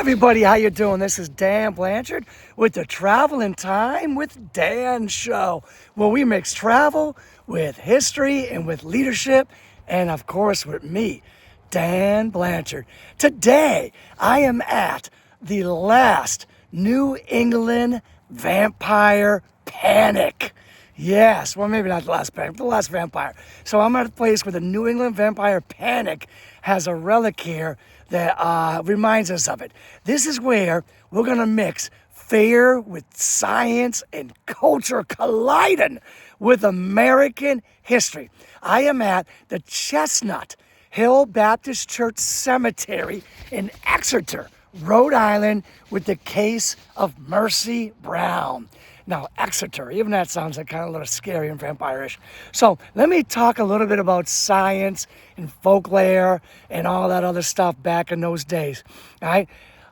everybody, how you doing? This is Dan Blanchard with the Travel in Time with Dan show, where we mix travel with history and with leadership, and of course with me, Dan Blanchard. Today, I am at the last New England vampire panic. Yes, well, maybe not the last panic, but the last vampire. So I'm at a place where the New England vampire panic has a relic here that reminds us of it. This is where we're going to mix fear with science and culture colliding with American history. I am at the Chestnut Hill Baptist Church Cemetery in Exeter, Rhode Island, with the case of Mercy Brown. Now, Exeter, even that sounds like kind of a little scary and vampire-ish. So let me talk a little bit about science and folklore and all that other stuff back in those days. All right,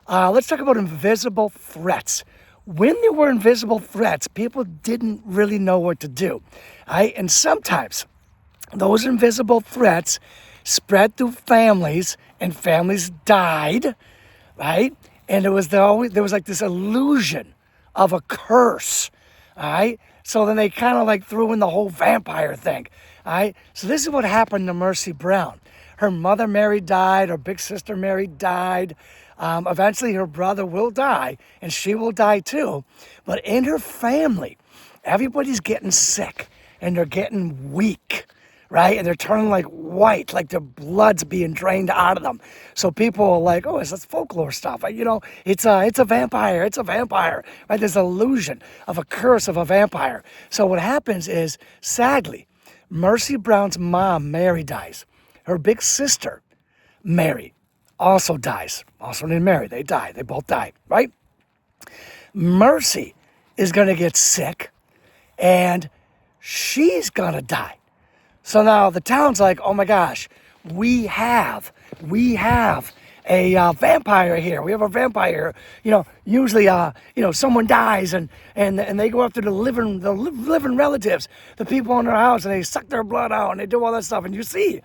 let's talk about invisible threats. When there were invisible threats, people didn't really know what to do. All right, and sometimes those invisible threats spread through families, and families died, right? And there was like this illusion of a curse, all right? So then they kind of like threw in the whole vampire thing, all right? So this is what happened to Mercy Brown. Her mother Mary died, her big sister Mary died. Eventually her brother will die, and she will die too. But in her family, everybody's getting sick, and they're getting weak, right? And they're turning like white, like their blood's being drained out of them. So people are like, oh, it's folklore stuff. You know, it's a vampire, right? There's an illusion of a curse of a vampire. So what happens is, sadly, Mercy Brown's mom, Mary, dies. Her big sister, Mary, also dies. Also named Mary, they die. They both die, right? Mercy is going to get sick, and she's going to die. So now the town's like, oh my gosh, we have a vampire here. We have a vampire. You know, usually, someone dies and they go after the living relatives, the people in their house, and they suck their blood out and they do all that stuff. And you see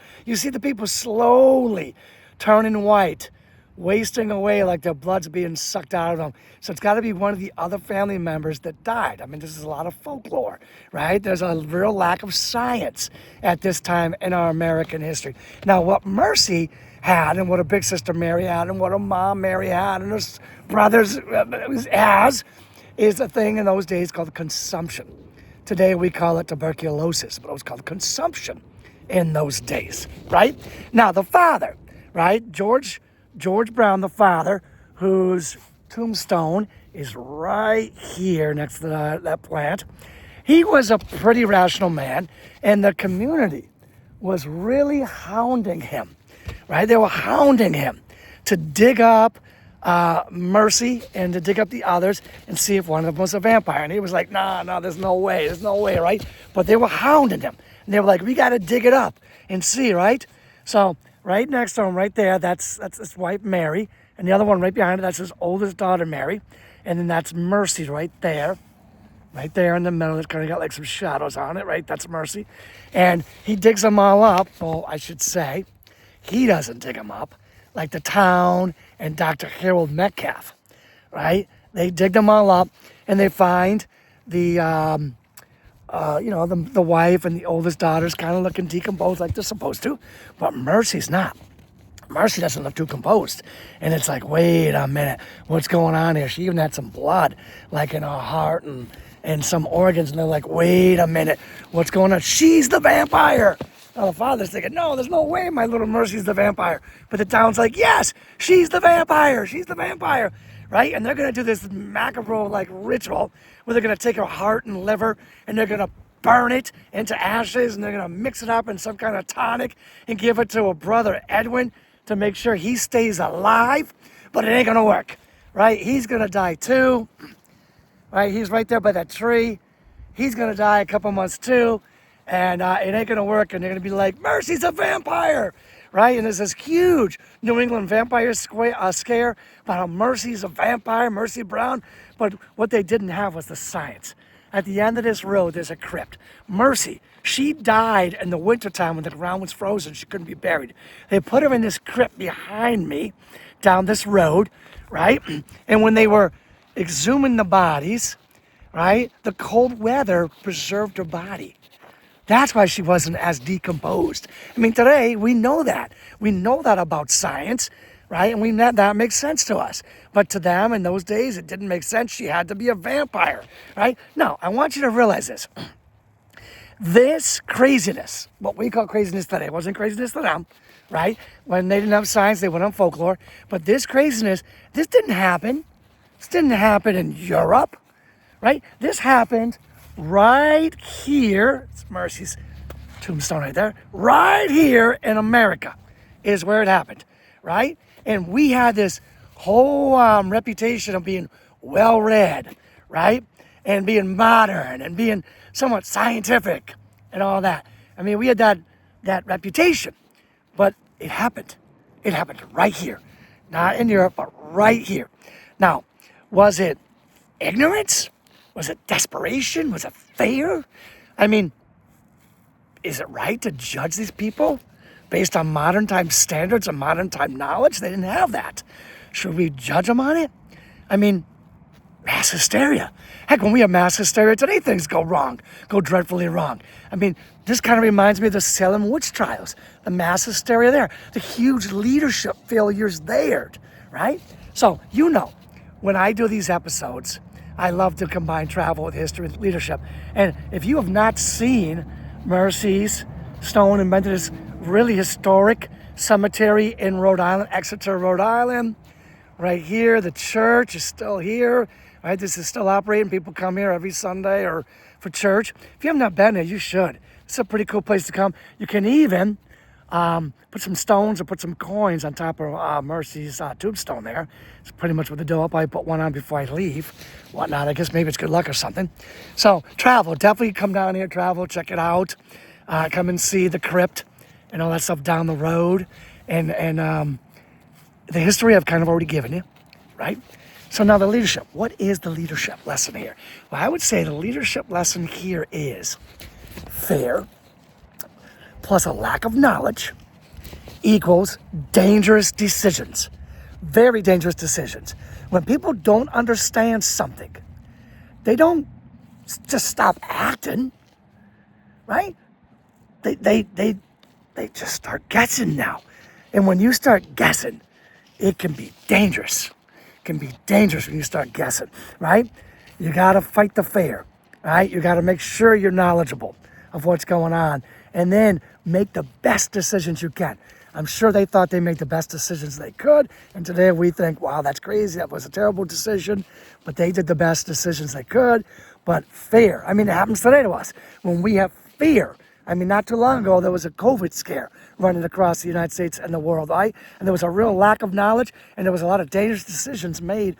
the people slowly turning white, wasting away like their blood's being sucked out of them. So it's got to be one of the other family members that died. I mean, this is a lot of folklore, right? There's a real lack of science at this time in our American history. Now, what Mercy had, and what her big sister Mary had, and what her mom Mary had, and her brothers has, is a thing in those days called consumption. Today we call it tuberculosis, but it was called consumption in those days, right? Now, the father, right, George Brown, the father, whose tombstone is right here next to that plant, he was a pretty rational man, and the community was really hounding him, right? They were hounding him to dig up Mercy and to dig up the others and see if one of them was a vampire. And he was like, no, there's no way, right? But they were hounding him, and they were like, we got to dig it up and see, right? So right next to him, right there, that's his wife, Mary. And the other one right behind it, that's his oldest daughter, Mary. And then that's Mercy right there in the middle. It's kind of got like some shadows on it, right? That's Mercy. And he digs them all up. Well, I should say, he doesn't dig them up like the town and Dr. Harold Metcalf, right? They dig them all up, and they find the wife and the oldest daughter's kind of looking decomposed like they're supposed to, but Mercy's not. Mercy doesn't look too composed. And it's like, wait a minute, what's going on here? She even had some blood, like in her heart and some organs, and they're like, wait a minute, what's going on? She's the vampire. Now the father's thinking, no, there's no way my little Mercy's the vampire. But the town's like, yes, she's the vampire, right? And they're going to do this macabre like ritual where they're going to take her heart and liver, and they're going to burn it into ashes, and they're going to mix it up in some kind of tonic and give it to a brother, Edwin, to make sure he stays alive. But it ain't going to work, right? He's going to die too, right? He's right there by that tree. He's going to die a couple months too, and it ain't going to work, and they're going to be like, Mercy's a vampire, right? And there's this huge New England vampire scare about how Mercy's a vampire, Mercy Brown. But what they didn't have was the science. At the end of this road, there's a crypt. Mercy, she died in the wintertime when the ground was frozen. She couldn't be buried. They put her in this crypt behind me down this road, right? And when they were exhuming the bodies, right, the cold weather preserved her body. That's why she wasn't as decomposed. I mean, today we know that. We know that about science, right? And that makes sense to us. But to them in those days, it didn't make sense. She had to be a vampire, right? No, I want you to realize this. This craziness, what we call craziness today, wasn't craziness to them, right? When they didn't have science, they went on folklore. But this craziness, this didn't happen. This didn't happen in Europe, right? This happened right here. It's Mercy's tombstone right there. Right here in America is where it happened, right? And we had this whole reputation of being well-read, right? And being modern and being somewhat scientific and all that. I mean, we had that reputation, but it happened. It happened right here. Not in Europe, but right here. Now, was it ignorance? Was it desperation? Was it fear? I mean, is it right to judge these people based on modern time standards and modern time knowledge? They didn't have that. Should we judge them on it? I mean, mass hysteria. Heck, when we have mass hysteria today, things go wrong, go dreadfully wrong. I mean, this kind of reminds me of the Salem Witch Trials, the mass hysteria there, the huge leadership failures there, right? So, you know, when I do these episodes, I love to combine travel with history and leadership. And if you have not seen Mercy's stone and been to this really historic cemetery in Rhode Island, Exeter, Rhode Island, right here, the church is still here, right? This is still operating. People come here every Sunday or for church. If you have not been there, you should. It's a pretty cool place to come. You can even put some stones or put some coins on top of Mercy's tombstone there. It's pretty much what they do. I'll probably put one on before I leave. Whatnot. I guess maybe it's good luck or something. So travel. Definitely come down here, travel, check it out. Come and see the crypt and all that stuff down the road. And the history I've kind of already given you, right? So now the leadership. What is the leadership lesson here? Well, I would say the leadership lesson here is fear plus a lack of knowledge equals dangerous decisions. Very dangerous decisions. When people don't understand something, they don't just stop acting, right? They just start guessing now. And when you start guessing, it can be dangerous. It can be dangerous when you start guessing, right? You got to fight the fear, right? You got to make sure you're knowledgeable of what's going on and then make the best decisions you can. I'm sure they thought they made the best decisions they could. And today we think, wow, that's crazy. That was a terrible decision. But they did the best decisions they could. But fear, I mean, it happens today to us. When we have fear, I mean, not too long ago, there was a COVID scare running across the United States and the world, right? And there was a real lack of knowledge, and there was a lot of dangerous decisions made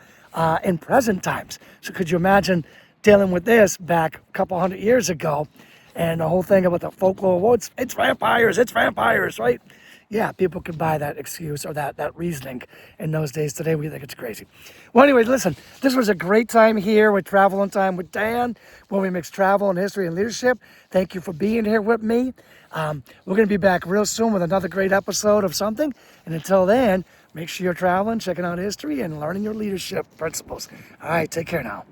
in present times. So could you imagine dealing with this back a couple hundred years ago, and the whole thing about the folklore, well, it's vampires, right? Yeah, people could buy that excuse or that reasoning in those days. Today, we think it's crazy. Well, anyway, listen, this was a great time here with Travel and Time with Dan, where we mix travel and history and leadership. Thank you for being here with me. We're going to be back real soon with another great episode of something. And until then, make sure you're traveling, checking out history, and learning your leadership principles. All right, take care now.